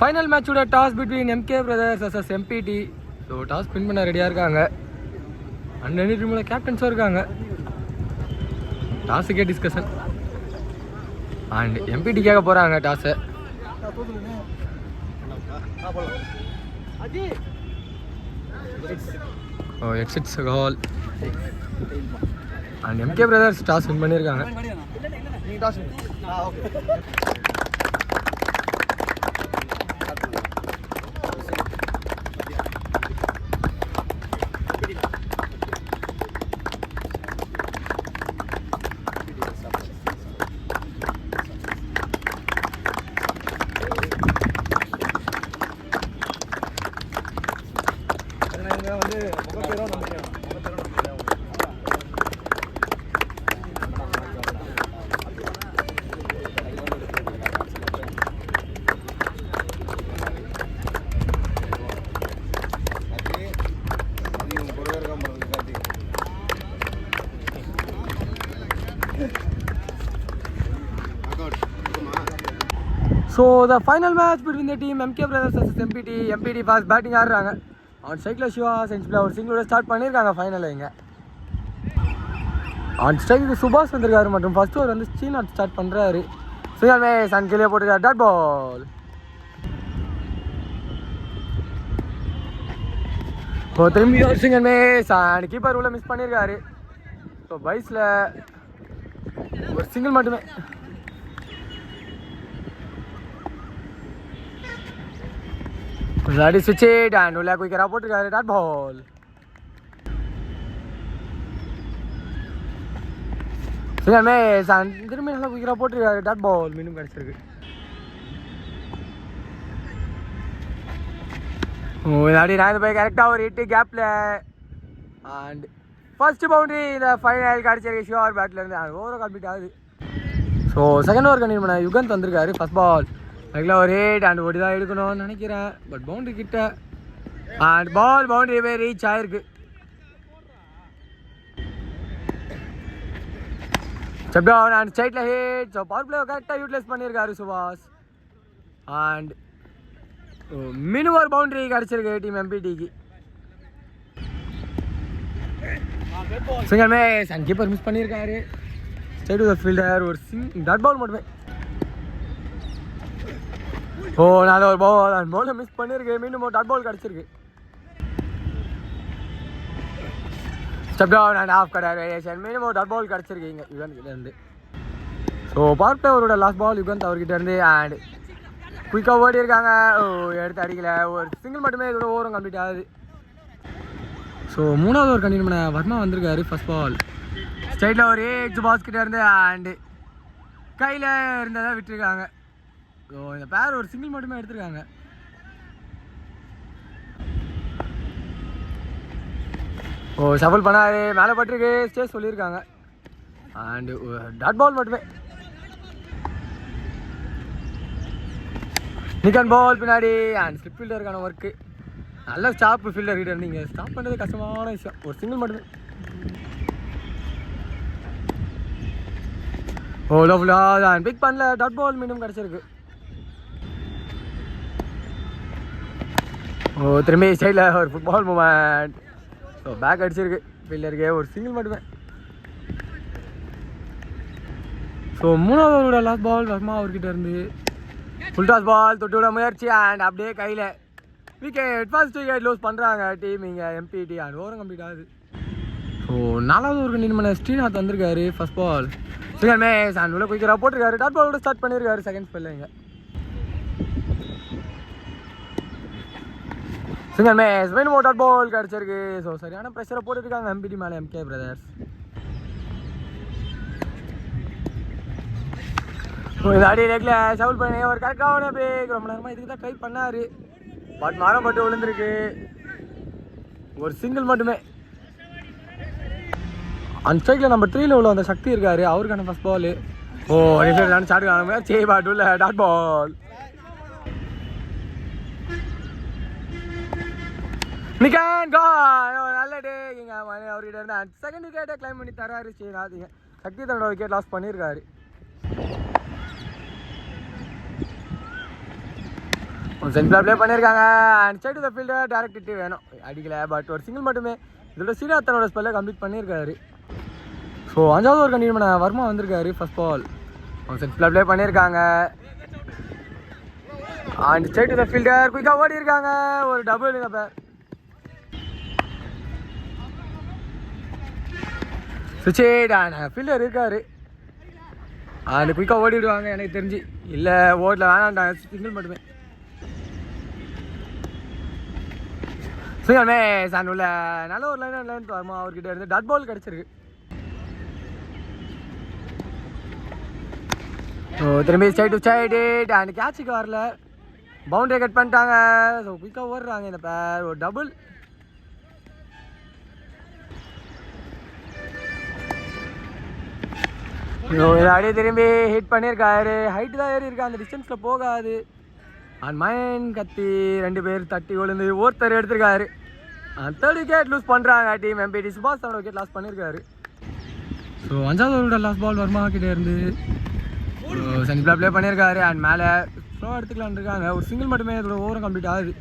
Final மேட்சோட toss between MK brothers vs MBT. So toss win பண்ண ரெடியாக இருக்காங்க. அண்ட் ரெண்டு டீமோட கேப்டன்ஸும் இருக்காங்க. டாஸுக்கே டிஸ்கஷன். அண்ட் எம்பிடி கேட்க போகிறாங்க டாஸை. ஓ எக்ஸிட்ஸ் call. And MK brothers toss win பண்ணியிருக்காங்க. So the final match between the team MK Brothers vs MPT. MPT fast batting ஆடுறாங்க. ஆன் ஸ்ட்ரைக்கில் சிவா செஞ்சுல ஒரு சிங்கிளோட ஸ்டார்ட் பண்ணியிருக்காங்க ஃபைனலில். இங்கே ஆன் ஸ்ட்ரைக்கு சுபாஷ் வந்திருக்காரு மற்றும் ஃபர்ஸ்ட் ஓவர் வந்து ஸ்ரீநாத் ஸ்டார்ட் பண்ணுறாரு. சிங்கமே சன் கீழே போட்டிருக்காரு. Dot ball. ஸோ திரும்பி ஒரு சிங்கமே சன் கீப்பர் உள்ள மிஸ் பண்ணியிருக்காரு. ஸோ பைஸில் ஒரு சிங்கிள் மட்டுமே. Ready switch it and உள்ள குயிக்கரா போட்டுருக்காரு. Dot ball. சிங்கமே சன் திரும்பி நல்லா குயிக்கரா போட்டுருக்காரு. டாட் பால் மீண்டும் கிடச்சிருக்கு. விளையாடி நான் போய் கரெக்டாக ஒரு 8 கேப்பில் அண்ட் ஃபர்ஸ்ட் பவுண்டரி இந்த ஃபைனல் கிடச்சிருக்கு ஷியோர் பேட்லேருந்து. அண்ட் ஓவராக கம்ப்ளீட் ஆகுது. ஸோ செகண்ட் ஓவர் கண்டினியூ பண்ண யுகந்த் வந்திருக்காரு. ஃபர்ஸ்ட் பால் அதுக்குலாம் ஒரு 8 அண்ட் ஓடி தான் எடுக்கணும்னு நினைக்கிறேன். பட் பவுண்டரி கிட்ட அண்ட் பால் பவுண்டரி போய் ரீச் ஆயிருக்கு. செப்டவுன் அண்ட் ஸ்ட்ரைட்டில் ஹிட். ஸோ பவர் பிளே கரெக்டாக யூட்டிலைஸ் பண்ணியிருக்காரு சுபாஷ். அண்ட் மினிமம் ஒரு பவுண்டரி கிடச்சிருக்கு டீம் எம்பிடிக்கு. சிங்கமே சன் கீப்பர் மிஸ் பண்ணியிருக்காரு. ஸ்ட்ரைட் டு த ஃபீல்டர் ஒரு டாட் பால் மட்டுமே. ஓ நான் ஒரு பவுலை மிஸ் பண்ணியிருக்கு. மீண்டும் ஒரு டாட் பால் கிடச்சிருக்கு. ஸ்டெப் டவுன் அண்ட் ஆஃப் கடை வேரியேஷன். மீண்டும் ஒரு டாட் பால் கிடச்சிருக்கு இங்கே யுகந்த் கிட்டேருந்து. ஸோ பார்ட் அவரோட லாஸ்ட் பால் யுகந்த் அவர்கிட்டேருந்து அண்ட் குயிக்காக ஓடி இருக்காங்க. ஓ எடுத்து அடிக்கல. ஒரு சிங்கிள் மட்டுமே இதோட ஓவரும் கம்ப்ளீட் ஆகுது. ஸோ மூணாவது ஒரு கண்டினியூ பண்ண வர்மா வந்திருக்காரு. ஃபர்ஸ்ட் பால் ஸ்ட்ரைட்டில் ஒரு ஏஜ் பாஸ்கிட்ட இருந்து அண்டு கையில் இருந்ததை விட்டுருக்காங்க. ஸோ இந்த பேர் ஒரு சிங்கிள் மட்டுமே எடுத்திருக்காங்க. ஓ ஷஃபிள் பண்ணாரு. மேலே பட்டிருக்கு. ஸ்டே சொல்லியிருக்காங்க. அண்டு டாட் பால் மட்டுமே. நிக்கன் பால் பின்னாடி அண்ட் ஸ்லிப் ஃபீல்டருக்கான ஒர்க்கு. நல்ல ஸ்டாப் ஃபீல்டர் கிட்ட இருந்தீங்க. ஸ்டாப் பண்ணுறது கஷ்டமான விஷயம். ஒரு சிங்கிள் மட்டுமே. ஓ லவ்லா அண்ட் பிக் பண்ணல. டாட் பால் மீண்டும் கிடச்சிருக்கு. ஓ திரும்பி சைடில் ஒரு ஃபுட்பால் மூமெண்ட். ஸோ பேக் அடிச்சிருக்கு ஃபீல்டருக்கு. ஒரு சிங்கிள் மட்டுமே. ஸோ மூணாவது அவரோட லாஸ்ட் பால் வர்மா அவர்கிட்ட இருந்து ஃபுல் டாஸ் பால் தொட்டு விட முயற்சி அண்ட் அப்படியே கையில் விக்கெட். ஃபர்ஸ்ட் விக்கெட் லூஸ் பண்ணுறாங்க டீம் இங்கே எம்பிடி. அண்ட் ஓவரும் கம்ப்ளீட் ஆகுது. ஸோ நாலாவது ஒரு கண்டினியூ பண்ண ஸ்ரீநாத் வந்திருக்காரு. ஃபர்ஸ்ட் பால் சிங்கர் மேஸ் அண்ட் உள்ள குயிக்கரா போட்டிருக்காரு. டாட் பாலோட ஸ்டார்ட் பண்ணியிருக்காரு செகண்ட் ஸ்பெல்ல. இங்கே சிங்கர் மேஸ் மீண்டும் ஒரு டாட் பால் கிடச்சிருக்கு. ஸோ சரியான ப்ரெஷரை போட்டுருக்காங்க எம்பிடி மேலே எம்கே பிரதர்ஸ். இந்த அடி லெக்கில் ஷவுல் பண்ணி ஒரு கரெக்டான பிரேக். ரொம்ப நேரமாக இதுக்கு தான் ட்ரை பண்ணார். பட் மரம் பட்டு விழுந்திருக்கு. ஒரு சிங்கிள் மட்டுமே. அந்த ஸ்ட்ரைக்கில் நம்பர் 3 உள்ள அந்த சக்தி இருக்காரு. அவருக்கான ஃபர்ஸ்ட் பால். ஓ ரிஃபர் ஸ்டார்ட் ஆனாங்க. சே பாட் உள்ள டாட் பால். நிக்கன் கால். நல்ல டேக்கிங்க அவர்கிட்ட இருந்தா செகண்ட் விக்கெட்டை கிளைம் பண்ணி தராரு ஸ்ரீநாத். சக்தி தன்னோட விக்கெட் லாஸ் பண்ணியிருக்காரு. சென்ட்ரல் ப்ளே பண்ணியிருக்காங்க and side the fielder direct hit வேணும் அடிக்கல பட் ஒரு சிங்கிள் மட்டுமே இதோட ஸ்ரீநாத்தனோட ஸ்பெல்லை கம்ப்ளீட் பண்ணியிருக்காரு. ஸோ 5வது ஓவர் கண்டினியூ பண்ண வர்மா வந்திருக்காரு ஃபர்ஸ்ட் பால். அவங்க சென்ட்ரல் ப்ளே பண்ணியிருக்காங்க அண்ட் சைடு த ஃபீல்டர் குயிக்காக ஓடி இருக்காங்க ஒரு டபுள் இப்போ சுச்சேட் அண்ட் ஃபீல்டர் இருக்காரு அண்ட் குயிக்காக ஓடிடுவாங்க எனக்கு தெரிஞ்சு. இல்லை ஓட்டில் வேணாண்டாங்க சிங்கிள் மட்டுமே. சிங்கிள் மேஸ் அண்ட் உள்ள நல்ல ஒரு லைன் வருமா அவர்கிட்ட இருந்து டாட் பால் கிடச்சிருக்கு. ஸோ திரும்பி சைடு சைடு அண்ட் கேட்சுக்கு வரல பவுண்டரி கட் பண்ணிட்டாங்க. ஸோ குயிக்காக ஓடுறாங்க இந்த பேர் ஒரு டபுள். அப்படியே திரும்பி ஹிட் பண்ணியிருக்காரு. ஹைட்டு தான் ஏறி இருக்கா அந்த டிஸ்டன்ஸில் போகாது. அண்ட் மைண்ட் கத்தி 2 பேர் தட்டி விழுந்து ஒருத்தர் எடுத்திருக்காரு. 3rd விக்கெட் லூஸ் பண்ணுறாங்க டீம் எம்பிடி. சுபாஷ் 7 விக்கெட் லாஸ் பண்ணியிருக்காரு. ஸோ 5வது ஓவரோட லாஸ்ட் பால் வர்மா கிட்டே இருந்து சென்ட்ரல் ப்ளே பண்ணியிருக்காரு அண்ட் மேலே ஸ்லோ எடுத்துக்கலான் இருக்காங்க. ஒரு சிங்கிள் மட்டுமே இதோட ஓவரும் கம்ப்ளீட் ஆகுது.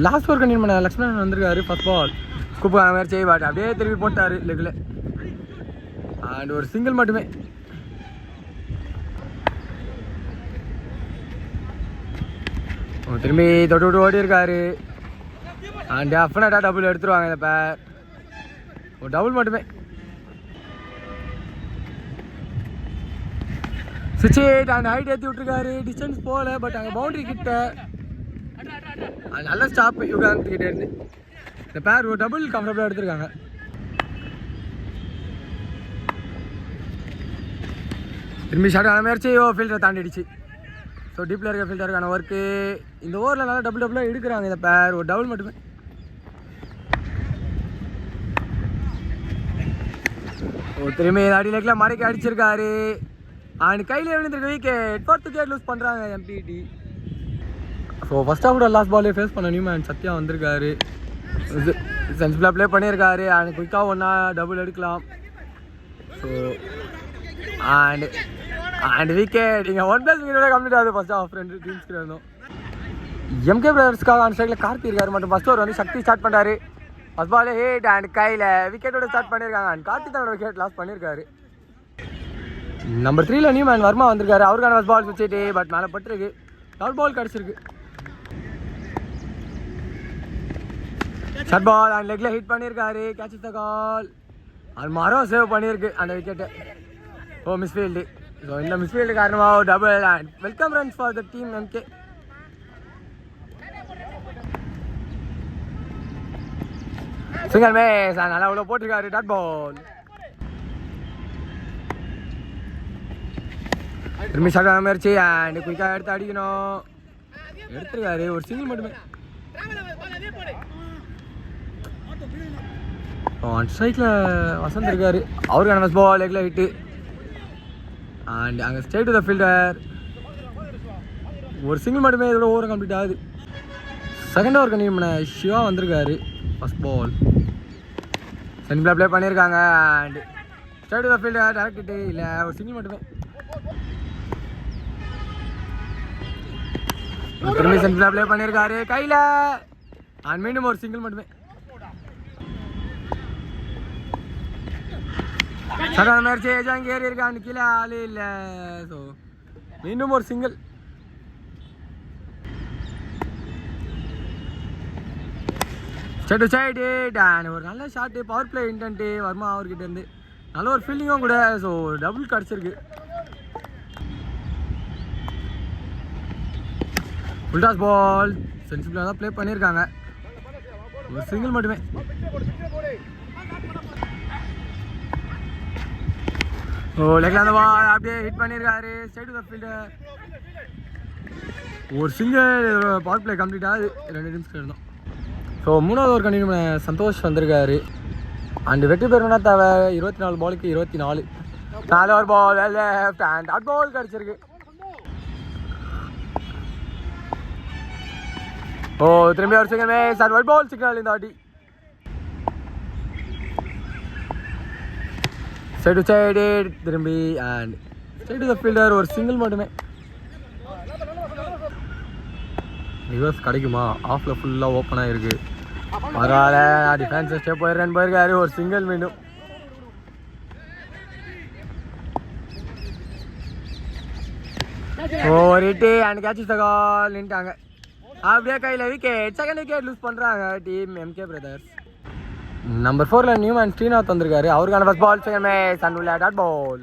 லாஸ்ட் ஓவர் கண்டினியூ பண்ண லக்ஷ்மணன் வந்திருக்காரு ஃபர்ஸ்ட் பால் ஸ்கூப் முயற்சி பட் அப்படியே திருப்பி போட்டார் லெக்கில் அண்ட் ஒரு சிங்கிள் மட்டுமே. திரும்பி தொட்டு விட்டு ஓடி இருக்காரு அண்ட் டெஃபினட்டாக டபுள் எடுத்துருவாங்க இந்த பேர். ஒரு டபுள் மட்டுமே. சுவிட்ச் அண்ட் ஹைட் ஏற்றி விட்டுருக்காரு. டிஸ்டன்ஸ் போகல பட் அங்கே பவுண்டரி கிட்ட நல்ல ஸ்டாப் யுகாந்த் கிட்டே இருந்து இந்த பேர் ஒரு டபுள் கம்ஃபர்டபுளாக எடுத்திருக்காங்க. திரும்பி ஷார்ட்டான முயற்சி ஃபீல்டரை தாண்டிடுச்சு. ஸோ டீப்பில் இருக்க ஃபீல்டருக்கான ஒர்க்கு இந்த ஓவரில் நல்லா டபுளாக எடுக்கிறாங்க இந்த பேர். ஒரு டபுள் மட்டுமே. திரும்பி அடி லெக்கில் மறைக்க அடிச்சிருக்காரு அண்ட் கையில் விழுந்திருக்க விக்கெட். 4th விக்கெட் லூஸ் பண்ணுறாங்க எம்பிடி. ஸோ ஃபர்ஸ்ட் ஆஃபோட லாஸ்ட் பாலே ஃபேஸ் பண்ண நியூமேன் சத்யா வந்திருக்காரு. சென்சிபிளாக ப்ளே பண்ணியிருக்காரு அண்ட் குயிக்காக ஒன்றா டபுள் எடுக்கலாம். ஸோ அண்ட் விக்கெட் இங்கே 1+ விக்கெட்டோட கம்ப்ளீட் ஆகுது ஃபர்ஸ்ட் ஆஃப் 2 டீம்ஸ்க்கு இருந்தோம். எம்கே பிரதர்ஸ்க்காக அந்த சைடில் கார்த்தி இருக்காரு மற்றும் ஃபர்ஸ்ட் ஓவர் வந்து சக்தி ஸ்டார்ட் பண்ணுறாரு. ஃபர்ஸ்ட் பால் ஹிட் அண்ட் கையில் விக்கெட்டோட ஸ்டார்ட் பண்ணியிருக்காங்க அண்ட் கார்த்தி தன்னோட விக்கெட் லாஸ் பண்ணியிருக்காரு. நம்பர் 3ல நியூமேன் வர்மா வந்திருக்காரு. அவருக்கான ஃபர்ஸ்ட் பால் வச்சுட்டு பட் மேலே பட்டிருக்கு. டாட் பால் கிடச்சிருக்கு. ஷார்ட் பால் அண்ட் லெக்கில் ஹிட் பண்ணியிருக்காரு. கேட்ச் த கால் அண்ட் மரம் சேவ் பண்ணியிருக்கு அந்த விக்கெட்டை. Oh misfield. ஸோ இந்த மிஸ்ஃபீல்டு காரணமாக double and welcome runs for the team MK. Single மேஸ் நல்லா அவ்வளோ போட்டிருக்காரு. டாட் பால் திரும்பி ஷார்ட்டான முயற்சி அண்ட் குயிக்காக எடுத்து அடிக்கணும். எடுத்துருக்காரு. ஒரு சிங்கிள் மட்டுமே. ஒன் ஸ்ட்ரைக்கில் வசந்த் இருக்காரு. அவருக்கான ஃபர்ஸ்ட் பால் லெக்கில் ஹிட்டு அண்ட் அங்கே ஸ்ட்ரைட் டு த ஃபீல்டர். ஒரு சிங்கிள் மட்டுமே இதோட ஓவர் கம்ப்ளீட் ஆகுது. செகண்ட் ஓவர் கண்டினியூ பண்ண சிவா வந்திருக்காரு. ஃபர்ஸ்ட் பால் சென்ட்ரல் ப்ளே பண்ணியிருக்காங்க and straight to the fielder direct hit. இல்லை ஒரு சிங்கிள் மட்டுமே. திரும்பி சென்ட்ரல் ப்ளே பண்ணியிருக்காரு கையில் அண்ட் மீண்டும் ஒரு சிங்கிள் மட்டுமே. சடான முயற்சி ஏஜாங்க ஏறி இருக்கான்னு கீழே ஆளே இல்லை. ஸோ மீண்டும் ஒரு சிங்கிள். சைடு சைடு டேன் ஒரு நல்ல shot. Power play indent Verma அவர்கிட்ட இருந்து நல்ல ஒரு ஃபீல்டிங்கும் கூட. ஸோ டபுள் கிடச்சிருக்கு. ஃபுல்டாஸ் பால் சென்சிபிளாக தான் ப்ளே பண்ணியிருக்காங்க. ஒரு சிங்கிள் மட்டுமே. ஓ லெக்கில் அந்த பால் அப்படியே ஹிட் பண்ணியிருக்காரு. Side the fielder. ஒரு சிங்கிள் பவர் பிளே கம்ப்ளீட் ஆகுது 2 டீம்ஸ்க்கு இருந்தோம். ஸோ 3வது ஓவர் கண்டினியூ பண்ண சந்தோஷ் வந்திருக்காரு அண்ட் வெற்றி பெறணும்னா தேவை 24 பாலுக்கு 24. 4 over ball left and dot ball கிடச்சிருக்கு. ஓ திரும்பி ஒரு சிங்கிள் மேஸ் அண்ட் ஒயிட் பால் சிக்னல் இந்த வாட்டி. சைடு டு சைடு திரும்பி அண்ட் சைடு த ஃபீல்டர். ஒரு சிங்கிள் மட்டுமே. ரிவர்ஸ் கிடைக்குமா? ஆஃபில் ஃபுல்லாக ஓப்பனாக இருக்குது. பரவாயில்ல, டிஃபென்ஸ் ஸ்டெப் போயிடுறேன்னு போயிருக்காரு. ஒரு சிங்கிள் மீண்டும். ஒரு hit and catch the call நின்ட்டாங்க. அப்படியே கையில் விக்கெட். செகண்ட் விக்கெட் லூஸ் பண்ணுறாங்க டீம் எம்கே பிரதர்ஸ். நம்பர் 4ல நியூமேன் ஸ்ரீநாத் வந்திருக்காரு. அவருக்கான first ball second match and உள்ள டாட் பால்.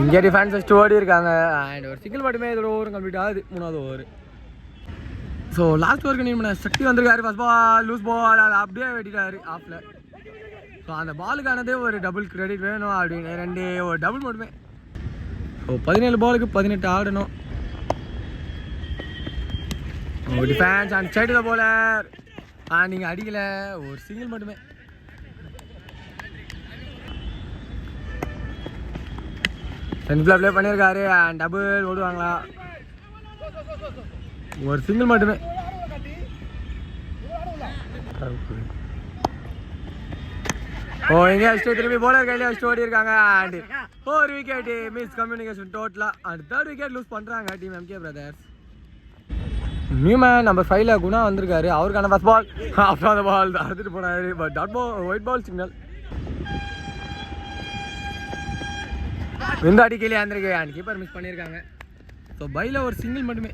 இங்கே டிஃபென்ஸ் ஃபஸ்ட்டு ஓடி இருக்காங்க அண்ட் ஒரு சிங்கிள் மட்டுமே இதோட ஓவர் கம்ப்ளீட் ஆகுது. 3வது ஓவர். ஸோ லாஸ்ட் ஓவருக்கு நியூமன் சக்தி வந்திருக்காரு. ஃபர்ஸ்ட் பால் லூஸ் பால் அதை அப்படியே வெட்டிட்டாரு ஆஃபில். ஸோ அந்த பாலுக்கானதே ஒரு டபுள் கிரெடிட் வேணும் அப்படின்னு ஒரு டபுள் மட்டுமே. ஸோ 17 பாலுக்கு 18 ஆடணும். டிஃபென்ஸ் அண்ட் சைடு தான் போலர். நீங்கள் அடிக்கல, ஒரு சிங்கிள் மட்டுமே. சென்ட்ரில் ப்ளே பண்ணியிருக்காரு அண்ட் டபுள் ஓடுவாங்களா? ஒரு சிங்கிள் மட்டுமே. இங்கே ஃபஸ்ட்டு திரும்பி போலர் கையிலே ஃபஸ்ட்டு ஓடி இருக்காங்க அண்ட் ஒரு விக்கெட் மிஸ் கம்யூனிகேஷன் டோட்டலாக. அண்ட் 3rd விக்கெட் லூஸ் பண்ணுறாங்க team MK brothers. New man number 5ல குணா வந்திருக்காரு. அவருக்கான ஃபர்ஸ்ட் பால் ஆஃப்டர் அந்த பால் அறுத்துட்டு போனாரு. But dot ball wide ball signal. இந்த அடிக்கையிலே வந்திருக்கு அண்ட் கீப்பர் மிஸ் பண்ணியிருக்காங்க. ஸோ பைல ஒரு சிங்கிள் மட்டுமே.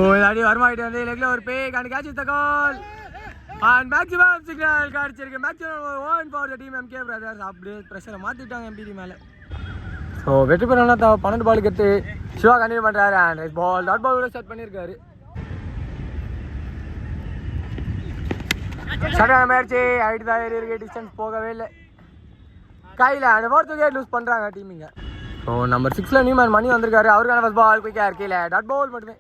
இந்த அடி வருமாயிட்டு வந்து லெக்ல ஒரு back and catch the call and maximum signal காடிச்சிருக்கு. Maximum 1 for the team MK brothers. அப்படியே ப்ரெஷரை மாற்றிட்டாங்க எம்பிடி மேலே. ஸோ வெற்றி பெறனா 12 பாலுக்கு எடுத்து சிவா கண்டினியூ பண்ணுறாரு அண்ட் பால் டாட் பாலோட ஸ்டார்ட் பண்ணியிருக்காரு. சரியான முயற்சி ஹைட் தான் ஏறி இருக்கு. டிஸ்டன்ஸ் போகவே இல்லை கையில். அந்த 4th விக்கெட் லூஸ் பண்ணுறாங்க டீமிங்க. ஸோ நம்பர் 6ல நியூமேன் மணி வந்திருக்காரு. அவருக்கான ஃபர்ஸ்ட் பால் குயிக்காக இருக்கீல டாட் பால் மட்டுமே.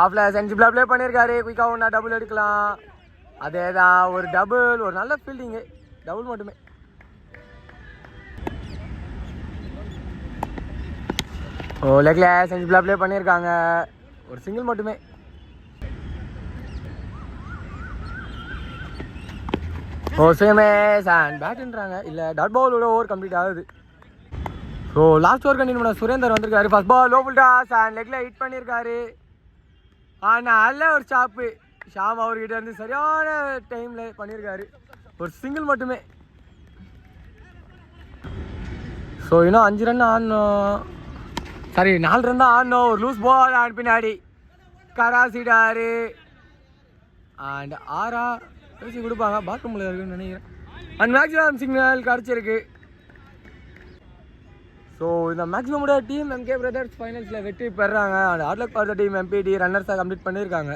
ஆஃப்ல சென்சிபிளாக ப்ளே பண்ணியிருக்காரு. குயிக்காக ஒன்றா டபுள் எடுக்கலாம். அதே தான் ஒரு டபுள், ஒரு நல்ல ஃபீல்டிங்கு. டபுள் மட்டுமே. லெக்ல சென்சிபிளாக ப்ளே பண்ணியிருக்காங்க. ஒரு சிங்கிள் மட்டுமே. சேமேஸ் அண்ட் பேட்டுன்றாங்க இல்லை டாட் பாலோட ஓவர் கம்ப்ளீட் ஆகுது. ஸோ லாஸ்ட் ஓவர் கண்டினியூ பண்ண சுரேந்தர் வந்திருக்காரு. First ball low full toss and லெக்ல ஹிட் பண்ணியிருக்காரு. ஆனால் நல்ல ஒரு ஸ்டாப்பு ஷாம் அவர்கிட்ட இருந்து சரியான டைமில் பண்ணியிருக்காரு. ஒரு சிங்கிள் மட்டுமே. ஸோ இன்னும் 5 ரன் ஆடணும். சரி 4 ரன் தான் ஆடணும். ஒரு லூஸ் பால் அண்ட் பின்னாடி கராசிடாரு அண்ட் 6 பேசி கொடுப்பாங்க. பாத்ரூமில் இருக்குன்னு நினைக்கிறேன். அண்ட் மேக்ஸிமம் சிக்னல் கிடச்சிருக்கு. ஸோ இந்த மேக்ஸிமமோட டீம் எம்கே பிரதர்ஸ் ஃபைனல்ஸில் வெற்றி பெறாங்க. And hard luck for the team MBT ரன்னர்ஸாக கம்ப்ளீட் பண்ணியிருக்காங்க.